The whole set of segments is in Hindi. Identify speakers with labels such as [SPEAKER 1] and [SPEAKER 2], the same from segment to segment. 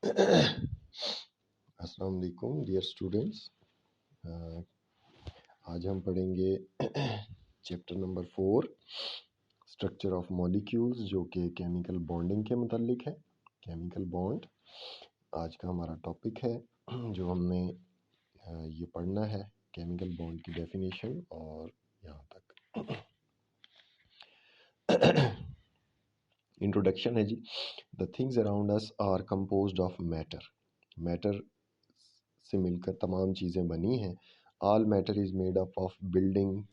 [SPEAKER 1] अस्सलाम वालेकुम डियर स्टूडेंट्स। आज हम पढ़ेंगे chapter number 4 structure of molecules, जो कि केमिकल बॉन्डिंग के मुतालिक है। केमिकल बॉन्ड आज का हमारा टॉपिक है, जो हमने ये पढ़ना है केमिकल बॉन्ड की डेफिनेशन और यहाँ तक इंट्रोडक्शन है जी। The things around us are composed of matter. Matter से मिलकर तमाम चीज़ें बनी हैं। All matter is made up of building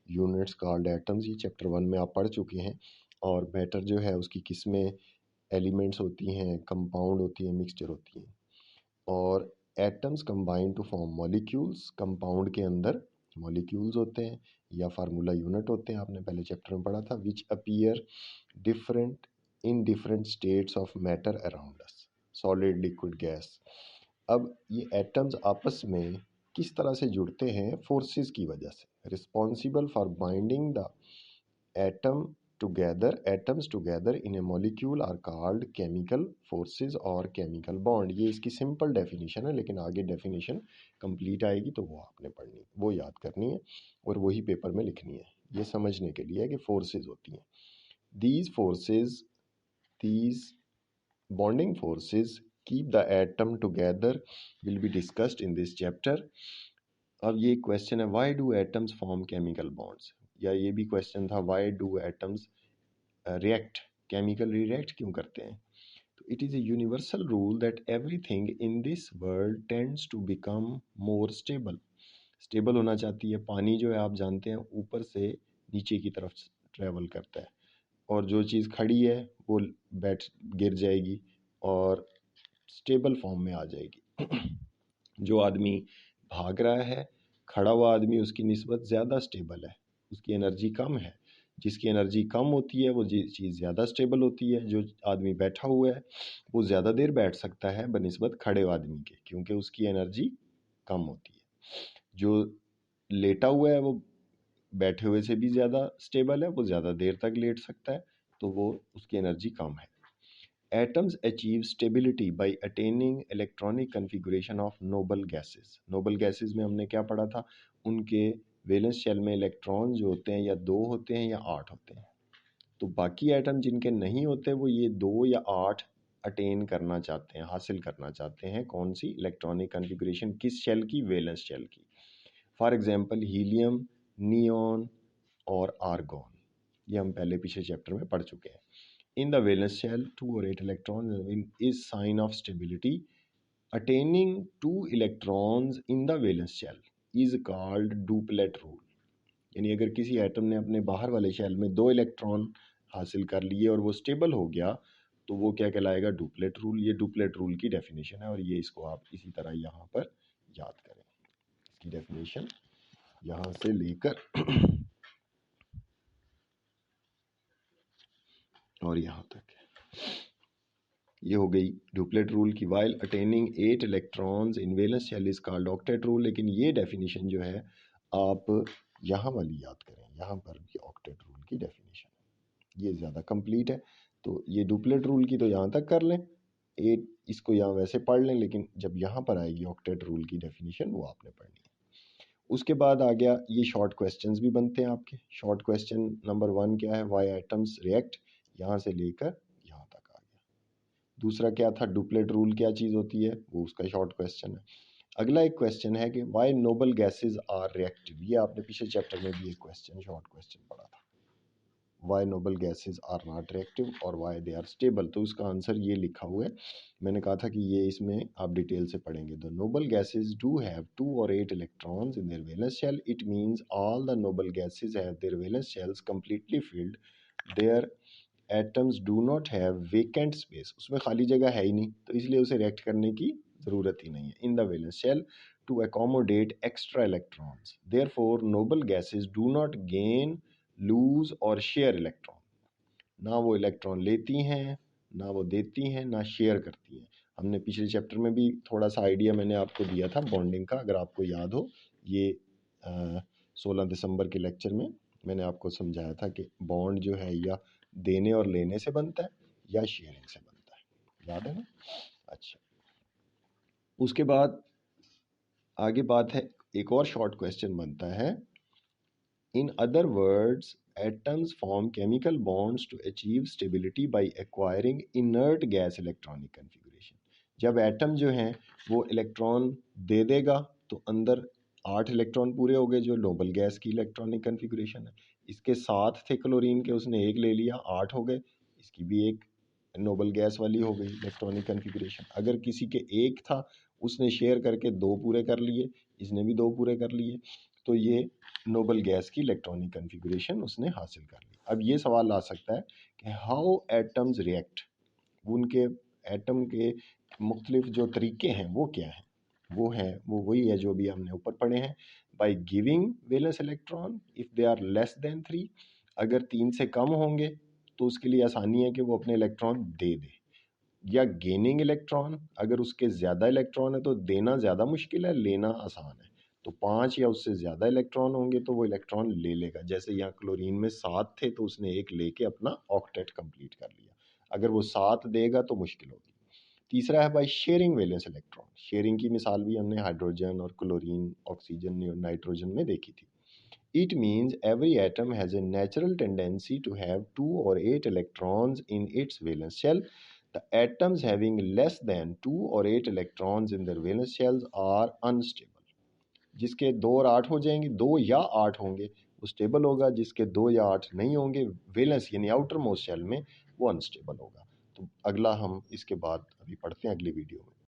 [SPEAKER 1] units called atoms. ये चैप्टर 1 में आप पढ़ चुके हैं। और मैटर जो है उसकी किस्में एलिमेंट्स होती हैं, कंपाउंड होती हैं, मिक्सचर होती हैं। और atoms combine to form molecules. Compound के अंदर मॉलिक्यूल्स होते हैं या फार्मूला यूनिट होते हैं, आपने पहले चैप्टर में पढ़ा था। Which appear different in different states of matter around us, solid, liquid, gas. अब ये एटम्स आपस में किस तरह से जुड़ते हैं? फोर्सेस की वजह से। Responsible for binding the atoms together in a molecule are called chemical forces और केमिकल बॉन्ड। ये इसकी सिंपल डेफिनेशन है, लेकिन आगे डेफिनेशन कंप्लीट आएगी तो वो आपने पढ़नी, वो याद करनी है और वही पेपर में लिखनी है। ये समझने के लिए कि फोर्सेस होती हैं। These bonding forces keep the atom together will be discussed in this chapter. अब ये क्वेश्चन है, why do atoms form chemical bonds? या ये भी क्वेश्चन था, why do atoms react? chemical react क्यों करते हैं? तो it is a universal rule that everything in this world tends to become more stable. Stable होना चाहती है। पानी जो है आप जानते हैं ऊपर से नीचे की तरफ ट्रेवल करता है, और जो चीज़ खड़ी है वो गिर जाएगी और स्टेबल फॉर्म में आ जाएगी। जो आदमी भाग रहा है, खड़ा हुआ आदमी, उसकी निस्बत ज़्यादा स्टेबल है, उसकी एनर्जी कम है। जिसकी एनर्जी कम होती है वो चीज़ ज़्यादा स्टेबल होती है। जो आदमी बैठा हुआ है वो ज़्यादा देर बैठ सकता है बनिस्बत खड़े आदमी के, क्योंकि उसकी एनर्जी कम होती है। जो लेटा हुआ है वो बैठे हुए से भी ज़्यादा स्टेबल है, वो ज़्यादा देर तक लेट सकता है, तो वो उसकी एनर्जी कम है। Atoms achieve stability by attaining electronic configuration of noble gases. Noble gases में हमने क्या पढ़ा था? उनके वैलेंस शेल में इलेक्ट्रॉन जो होते हैं या 2 होते हैं या 8 होते हैं। तो बाकी एटम जिनके नहीं होते वो ये 2 या 8 अटेन करना चाहते हैं, हासिल करना चाहते हैं। कौन सी? Electronic configuration. किस शेल की? वैलेंस शेल की। फॉर एग्जाम्पल हीलियम, नियॉन और आर्गॉन, ये हम पहले पिछले चैप्टर में पढ़ चुके हैं। In the valence shell, 2 or 8 electrons is sign of stability. Attaining 2 electrons in the valence shell is called duplet rule. यानी अगर किसी एटम ने अपने बाहर वाले शेल में 2 इलेक्ट्रॉन हासिल कर लिए और वो स्टेबल हो गया, तो वो क्या कहलाएगा? डुपलेट रूल। ये डुपलेट रूल की डेफिनेशन है, और ये इसको आप इसी तरह यहाँ पर याद करें। इसकी डेफिनेशन यहाँ से लेकर और यहाँ तक है। ये हो गई डुपलेट रूल की। While attaining 8 electrons in valence shell is called octet rule. लेकिन ये डेफिनेशन जो है आप यहाँ वाली याद करें, यहाँ पर भी ऑक्टेट रूल की डेफिनेशन है, ये ज़्यादा कंप्लीट है। तो ये डुपलेट रूल की तो यहाँ तक कर लें, 8 इसको यहाँ वैसे पढ़ लें, लेकिन जब यहाँ पर आएगी ऑक्टेट रूल की डेफिनेशन वो आपने पढ़नी है। उसके बाद आ गया, ये शॉर्ट क्वेश्चंस भी बनते हैं आपके। शॉर्ट क्वेश्चन नंबर 1 क्या है? वाई एटम्स रिएक्ट, यहाँ से लेकर यहाँ तक आ गया। दूसरा क्या था? डुपलेट रूल क्या चीज़ होती है, वो उसका शॉर्ट क्वेश्चन है। अगला एक क्वेश्चन है कि why noble gases are reactive. ये आपने पिछले चैप्टर में भी एक क्वेश्चन, शॉर्ट क्वेश्चन पढ़ा था। Why noble gases are not reactive और वाई दे आर स्टेबल। तो उसका आंसर ये लिखा हुआ है। मैंने कहा था कि ये इसमें आप डिटेल से पढ़ेंगे। The noble gases do have 2 or 8 electrons in their valence shell. It means all the noble gases have their valence shells completely filled. Their atoms do not have vacant space. उसमें खाली जगह है ही नहीं, तो इसलिए उसे रिएक्ट करने की ज़रूरत ही नहीं है। In the valence shell to accommodate extra electrons. Therefore noble gases do not gain, lose or share electron. ना वो इलेक्ट्रॉन लेती हैं, ना वो देती हैं, ना शेयर करती हैं। हमने पिछले चैप्टर में भी थोड़ा सा आइडिया मैंने आपको दिया था बॉन्डिंग का, अगर आपको याद हो। ये 16 दिसंबर के लेक्चर में मैंने आपको समझाया था कि बॉन्ड जो है या देने और लेने से बनता है या शेयरिंग से बनता है। याद है ना? अच्छा, उसके बाद आगे बात है, एक और शॉर्ट क्वेश्चन बनता है, in other words atoms form chemical bonds to achieve stability by acquiring inert gas electronic configuration. जब एटम जो हैं वो इलेक्ट्रॉन दे देगा तो अंदर 8 इलेक्ट्रॉन पूरे हो गए, जो नोबल गैस की इलेक्ट्रॉनिक कन्फिगरेशन है। इसके 7 थे क्लोरीन के, उसने एक ले लिया, 8 हो गए, इसकी भी एक नोबल गैस वाली हो गई इलेक्ट्रॉनिक कन्फिगरेशन। अगर किसी के एक था, उसने शेयर करके 2 पूरे कर लिए, इसने भी 2 पूरे कर लिए, तो ये नोबल गैस की इलेक्ट्रॉनिक कन्फिगरेशन उसने हासिल कर ली। अब ये सवाल आ सकता है कि हाउ एटम्स रिएक्ट, उनके एटम के मुख्तलिफ जो तरीके हैं वो क्या हैं, वो वही है जो भी हमने ऊपर पढ़े हैं। By giving valence electron if they are less than 3, अगर 3 से कम होंगे तो उसके लिए आसानी है कि वो अपने इलेक्ट्रॉन दे दे, या गेनिंग इलेक्ट्रॉन, अगर उसके ज़्यादा इलेक्ट्रॉन है तो देना ज़्यादा मुश्किल है, लेना आसान है। तो 5 या उससे ज़्यादा इलेक्ट्रॉन होंगे तो वो इलेक्ट्रॉन ले लेगा, जैसे यहाँ क्लोरीन में 7 थे तो उसने एक लेके अपना ऑक्टेट कंप्लीट कर लिया। अगर वो 7 देगा तो मुश्किल होगी। तीसरा है by sharing valence electron. Sharing की मिसाल भी हमने हाइड्रोजन और क्लोरीन, ऑक्सीजन और नाइट्रोजन में देखी थी। It means every atom has a natural tendency to have 2 or 8 electrons in its valence shell. The atoms having less than 2 or 8 electrons in their valence shells are unstable. जिसके 2 और 8 हो जाएंगे, 2 या 8 होंगे, वो स्टेबल होगा। जिसके 2 या 8 नहीं होंगे वैलेंस यानी आउटर मोस्ट शेल में, वो अनस्टेबल होगा। तो अगला हम इसके बाद अभी पढ़ते हैं अगली वीडियो में।